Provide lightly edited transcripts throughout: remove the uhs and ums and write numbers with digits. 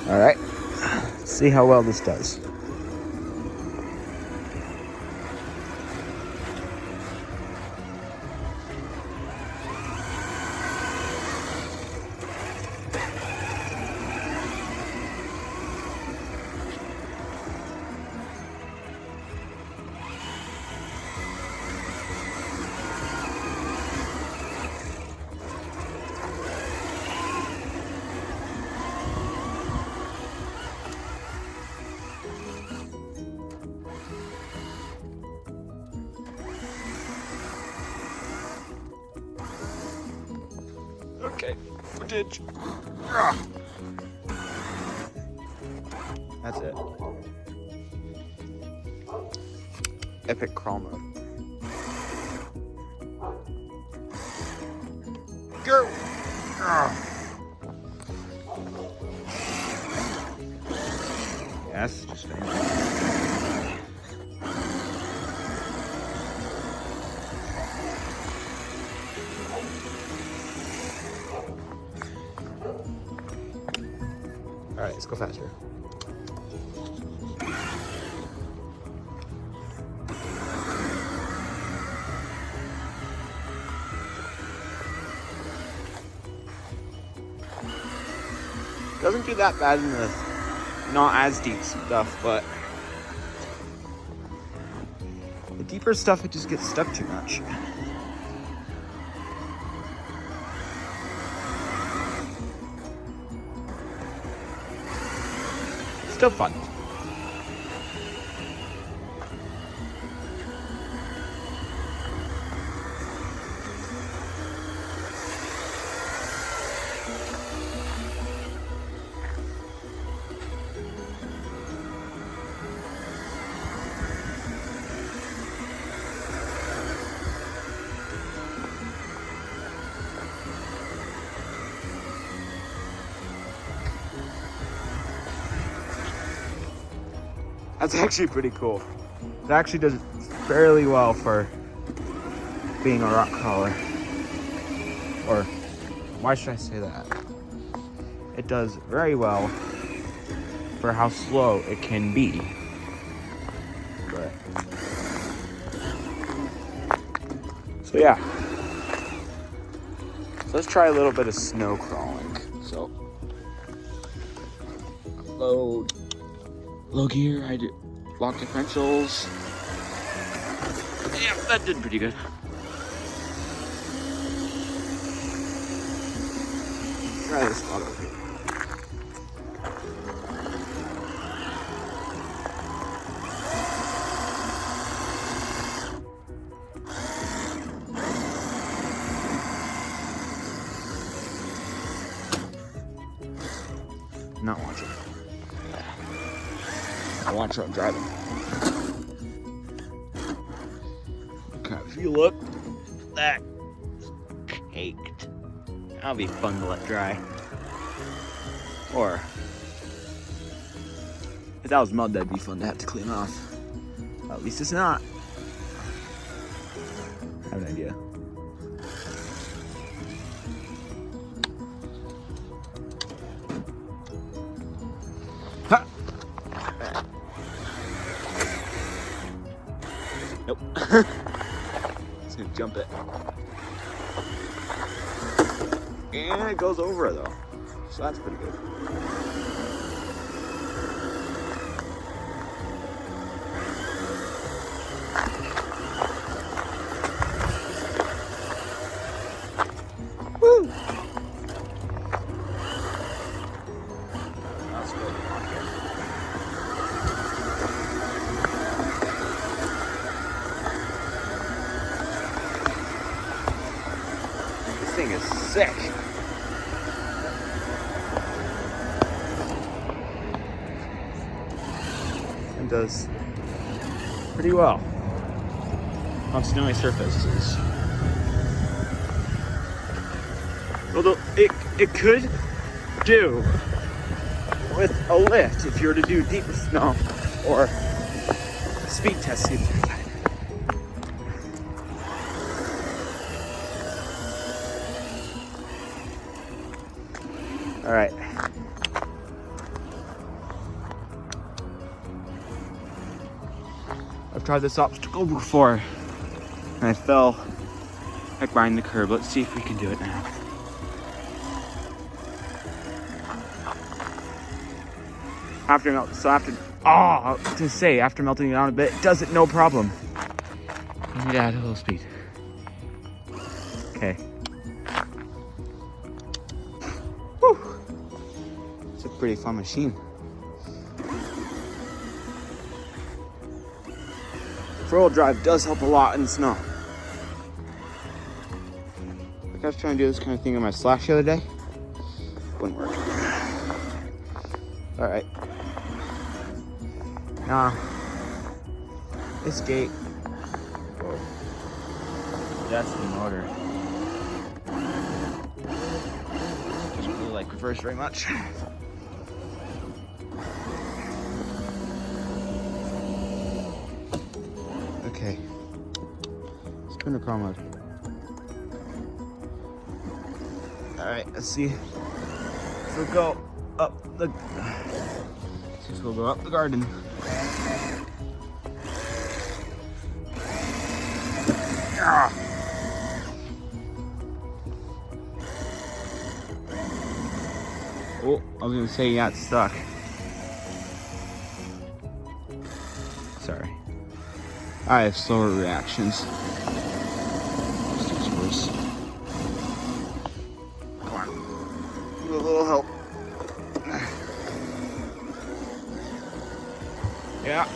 All right, let's see how well this does. Okay, footage. That's it. Epic crawl mode. Go! Yes, just All right, let's go faster. Doesn't do that bad in the not as deep stuff, but the deeper stuff, it just gets stuck too much. Still fun. That's actually pretty cool. It actually does fairly well for being a rock crawler. Or, why should I say that? It does very well for how slow it can be. But, so yeah. So let's try a little bit of snow crawling. So, low gear, I do lock differentials. Yeah, that did pretty good. Try this spot over here. Not watching. I watch what I'm driving. Okay, if you look, that caked. That'll be fun to let dry. Or if that was mud, that'd be fun to have to clean off. At least it's not. I have an idea. Ha! Nope. Just gonna jump it. And it goes over though. So that's pretty good. Woo! That's good. This thing is sick. And does pretty well on snowy surfaces. Although it could do with a lift if you were to do deeper snow or speed test. All right. I've tried this obstacle before and I fell like behind the curb. Let's see if we can do it now. After melting it down a bit, it does it no problem. You need to add a little speed. Okay. Whew. It's a pretty fun machine. Four-wheel drive does help a lot in the snow. Like I was trying to do this kind of thing on my Slash the other day. Wouldn't work. All right. Now, this gate. Whoa. That's the motor. Doesn't really like reverse very much. Okay. Spinner car mode. Alright, let's see if we'll go up the garden. Ah. Oh, I was gonna say yeah, it's stuck. Sorry. I have slower reactions. Just worse. Come on. Need a little help. Yeah.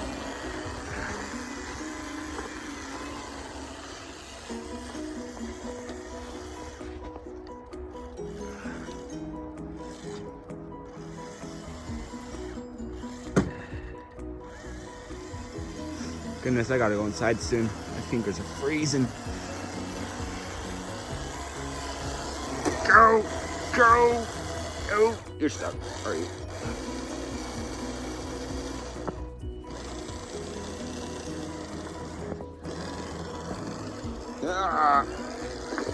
Goodness, I gotta go inside soon. My fingers are freezing. Go! Go! Go! You're stuck, are you? Ah!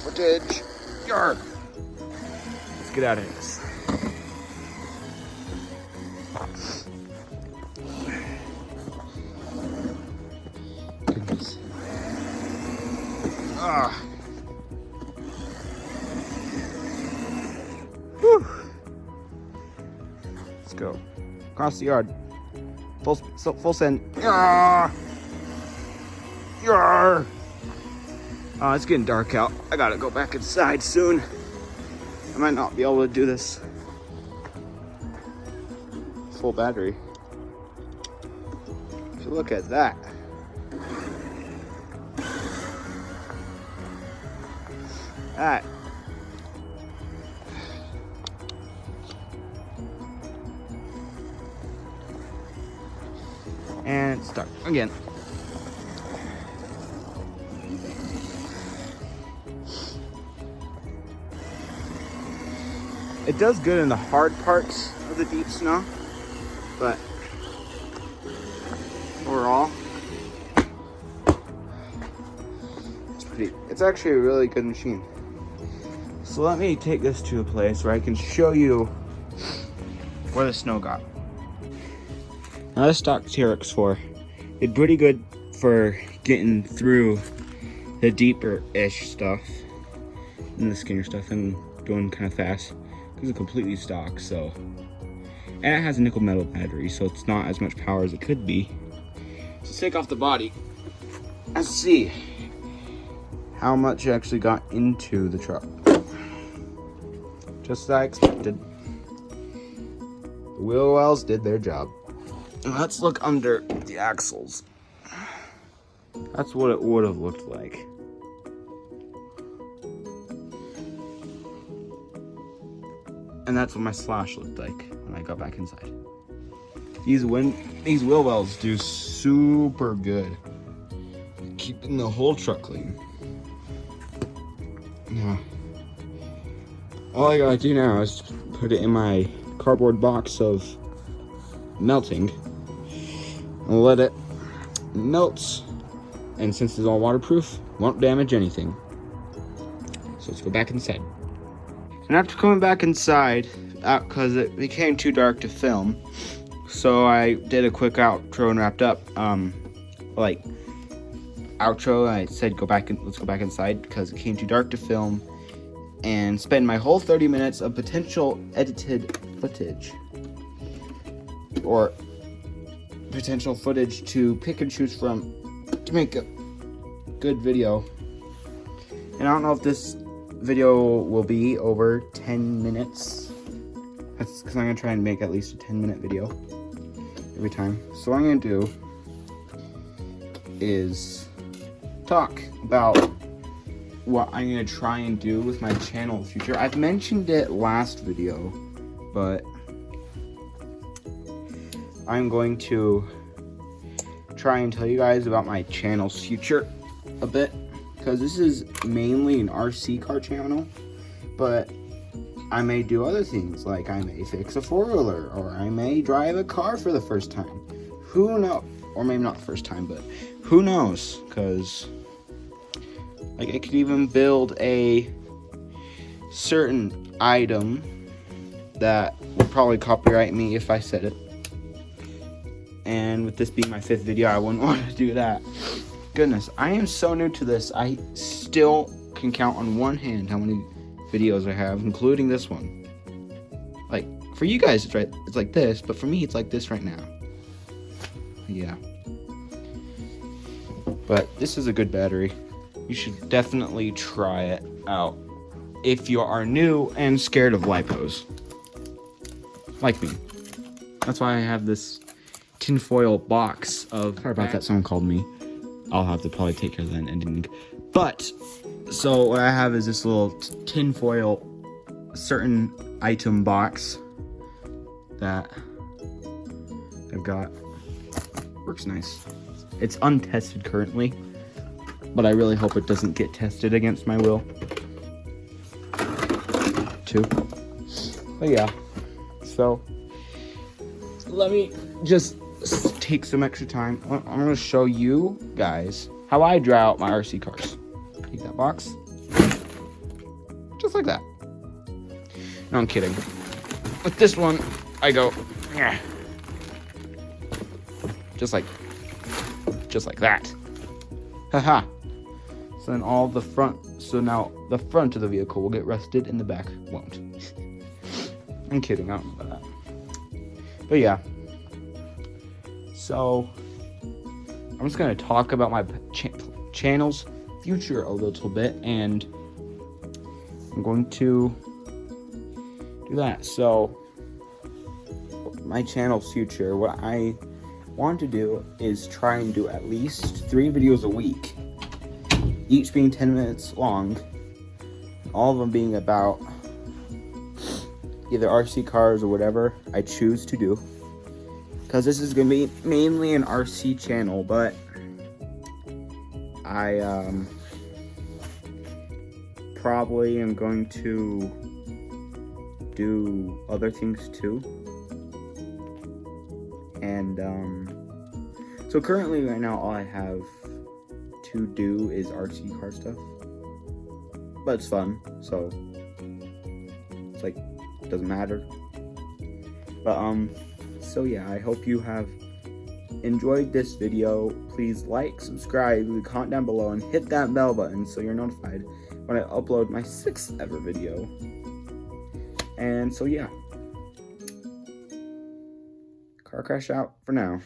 Footage! Yarr! Let's get out of this. Ah. Whew. Let's go. Across the yard. Full send. Yarr! Yarr! Oh, it's getting dark out. I gotta go back inside soon. I might not be able to do this. Full battery. If you look at that. Alright. And start again. It does good in the hard parts of the deep snow, but overall, it's actually a really good machine. So let me take this to a place where I can show you where the snow got. Now this stock TRX4 did pretty good for getting through the deeper-ish stuff and the skinnier stuff and going kind of fast because it's completely stock. So, and it has a nickel metal battery, so it's not as much power as it could be. So let's take off the body and see how much actually got into the truck. Just as I expected. The wheel wells did their job. Let's look under the axles. That's what it would have looked like. And that's what my Slash looked like when I got back inside. These wheel wells do super good, keeping the whole truck clean. Now, all I gotta do now is put it in my cardboard box of melting. I'll let it melt, and since it's all waterproof, won't damage anything. So let's go back inside. And after coming back inside, because it became too dark to film, so I did a quick outro and wrapped up. Outro. I said let's go back inside because it became too dark to film, and spend my whole 30 minutes of potential edited footage, or potential footage to pick and choose from to make a good video. And I don't know if this video will be over 10 minutes. That's because I'm going to try and make at least a 10-minute video every time. So what I'm going to do is talk about what I'm going to try and do with my channel in the future. I've mentioned it last video, but I'm going to try and tell you guys about my channel's future a bit, because this is mainly an RC car channel, but I may do other things, like I may fix a four-wheeler, or I may drive a car for the first time. Who knows? Or maybe not the first time, but who knows? Because like I could even build a certain item that would probably copyright me if I said it. And with this being my 5th video, I wouldn't want to do that. Goodness, I am so new to this. I still can count on one hand how many videos I have, including this one. Like, for you guys, it's like this, but for me, it's like this right now. Yeah. But this is a good battery. You should definitely try it out if you are new and scared of lipos. Like me. That's why I have this tinfoil box of... Sorry about that, someone called me. I'll have to probably take care of that ending. But, so what I have is this little tinfoil certain item box that I've got. Works nice. It's untested currently, but I really hope it doesn't get tested against my will too. But yeah, so let me just take some extra time. I'm going to show you guys how I draw out my RC cars. Take that box, just like that. No, I'm kidding. With this one, I go, yeah, just like that. Haha. So then all the front, so now the front of the vehicle will get rusted and the back won't. I'm kidding, I don't know about that. But yeah. So I'm just gonna talk about my channel's future a little bit, and I'm going to do that. So my channel's future, what I want to do is try and do at least 3 videos a week, each being 10 minutes long, all of them being about either RC cars or whatever I choose to do, because this is going to be mainly an RC channel, but I probably am going to do other things too. And so currently right now all I have to do is RC car stuff, but it's fun, so it's like, it doesn't matter. But so yeah, I hope you have enjoyed this video. Please like, subscribe, leave a comment down below, and hit that bell button so you're notified when I upload my 6th ever video. And so yeah, car crash out for now.